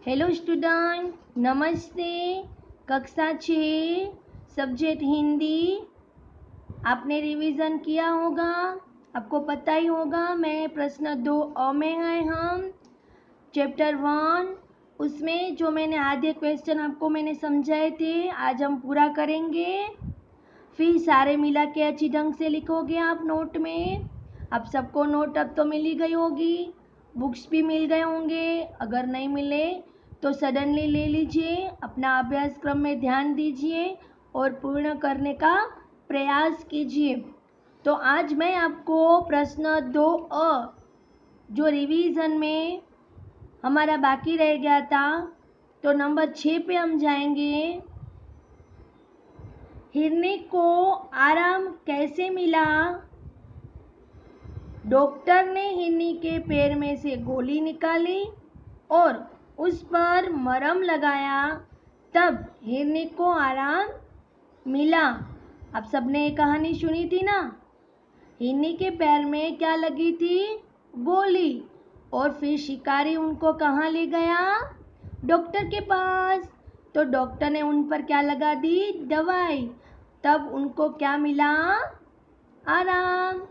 Hello student, नमस्ते। कक्षा 6 subject Hindi आपने रिवीजन किया होगा। आपको पता ही होगा मैं प्रश्न 2 अ में है हम चैप्टर 1 उसमें जो मैंने आधे क्वेश्चन आपको मैंने समझाए थे आज हम पूरा करेंगे। फिर सारे मिला के अच्छी ढंग से लिखोगे आप नोट में। आप सबको नोट अब तो मिल ही गई होगी, बुक्स भी मिल गए होंगे। अगर नहीं मिले तो सडनली ले लीजिए, अपना अभ्यास क्रम में ध्यान दीजिए और पूर्ण करने का प्रयास कीजिए। तो आज मैं आपको प्रश्न 2 जो रिवीजन में हमारा बाकी रह गया था, तो नंबर 6 पे हम जाएंगे। हिरनी को आराम कैसे मिला? डॉक्टर ने हिरनी के पैर में से गोली निकाली और उस पर मरहम लगाया, तब हिरनी को आराम मिला। आप सबने ये कहानी सुनी थी ना। हिरनी के पैर में क्या लगी थी? गोली। और फिर शिकारी उनको कहाँ ले गया? डॉक्टर के पास। तो डॉक्टर ने उन पर क्या लगा दी? दवाई। तब उनको क्या मिला? आराम।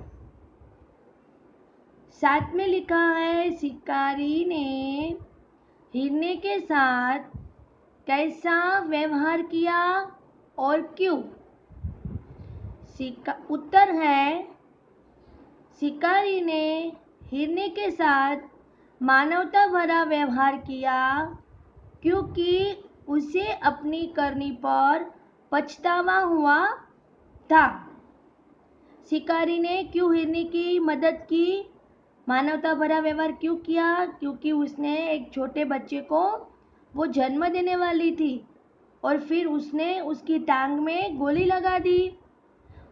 साथ में लिखा है शिकारी ने हिरनी के साथ कैसा व्यवहार किया और क्यों? उत्तर है शिकारी ने हिरनी के साथ मानवता भरा व्यवहार किया क्योंकि उसे अपनी करनी पर पछतावा हुआ था। शिकारी ने क्यों हिरनी की मदद की, मानवता भरा व्यवहार क्यों किया? क्योंकि उसने एक छोटे बच्चे को वो जन्म देने वाली थी और फिर उसने उसकी टांग में गोली लगा दी।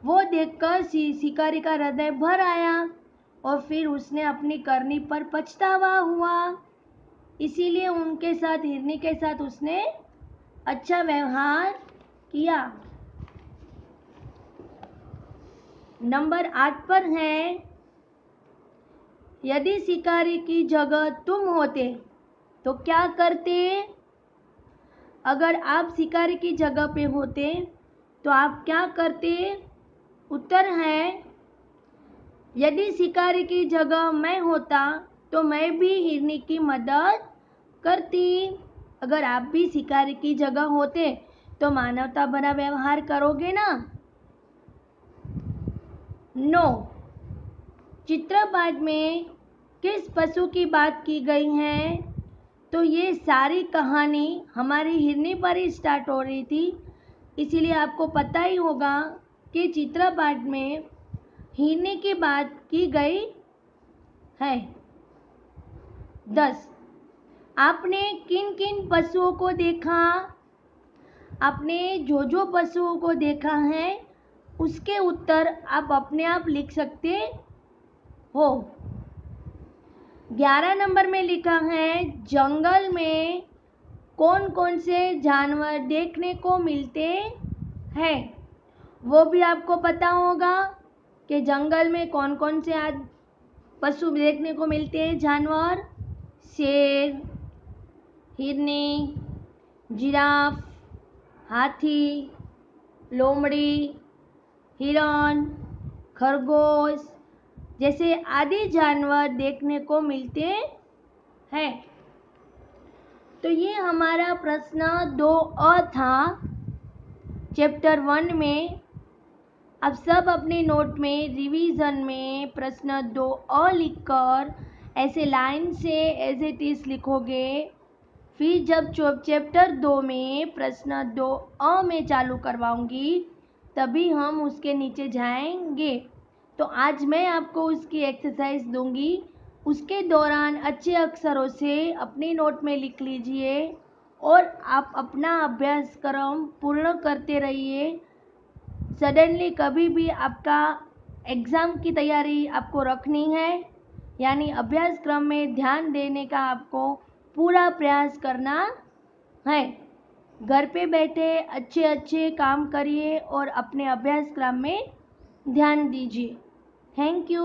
वो देखकर शिकारी का हृदय भर आया और फिर उसने अपनी करनी पर पछतावा हुआ। इसीलिए उनके साथ, हिरनी के साथ उसने अच्छा व्यवहार किया। नंबर 8 पर है, यदि शिकारी की जगह तुम होते तो क्या करते? अगर आप शिकारी की जगह पे होते तो आप क्या करते? उत्तर है यदि शिकारी की जगह मैं होता तो मैं भी हिरनी की मदद करती। अगर आप भी शिकारी की जगह होते तो मानवता भरा व्यवहार करोगे ना? 9 चित्रपाठ में किस पशु की बात की गई है? तो ये सारी कहानी हमारी हिरनी पर ही स्टार्ट हो रही थी, इसीलिए आपको पता ही होगा कि चित्रपाठ में हिरनी की बात की गई है। 10 आपने किन किन पशुओं को देखा? आपने जो पशुओं को देखा है उसके उत्तर आप अपने आप लिख सकते हो। 11 नंबर में लिखा है जंगल में कौन कौन से जानवर देखने को मिलते हैं? वो भी आपको पता होगा कि जंगल में कौन कौन से पशु देखने को मिलते हैं। जानवर, शेर, हिरनी, जिराफ, हाथी, लोमड़ी, हिरण, खरगोश जैसे आदि जानवर देखने को मिलते हैं। तो ये हमारा प्रश्न 2 था चैप्टर 1 में। अब सब अपने नोट में रिवीजन में प्रश्न 2 लिखकर ऐसे लाइन से एज इट इज लिखोगे। फिर जब चैप्टर 2 में प्रश्न 2 में चालू करवाऊंगी तभी हम उसके नीचे जाएंगे। तो आज मैं आपको उसकी एक्सरसाइज दूंगी, उसके दौरान अच्छे अक्षरों से अपनी नोट में लिख लीजिए और आप अपना अभ्यास क्रम पूर्ण करते रहिए। सडनली कभी भी आपका एग्ज़ाम की तैयारी आपको रखनी है, यानी अभ्यास क्रम में ध्यान देने का आपको पूरा प्रयास करना है। घर पे बैठे अच्छे अच्छे काम करिए और अपने अभ्यास क्रम में ध्यान दीजिए। Thank you.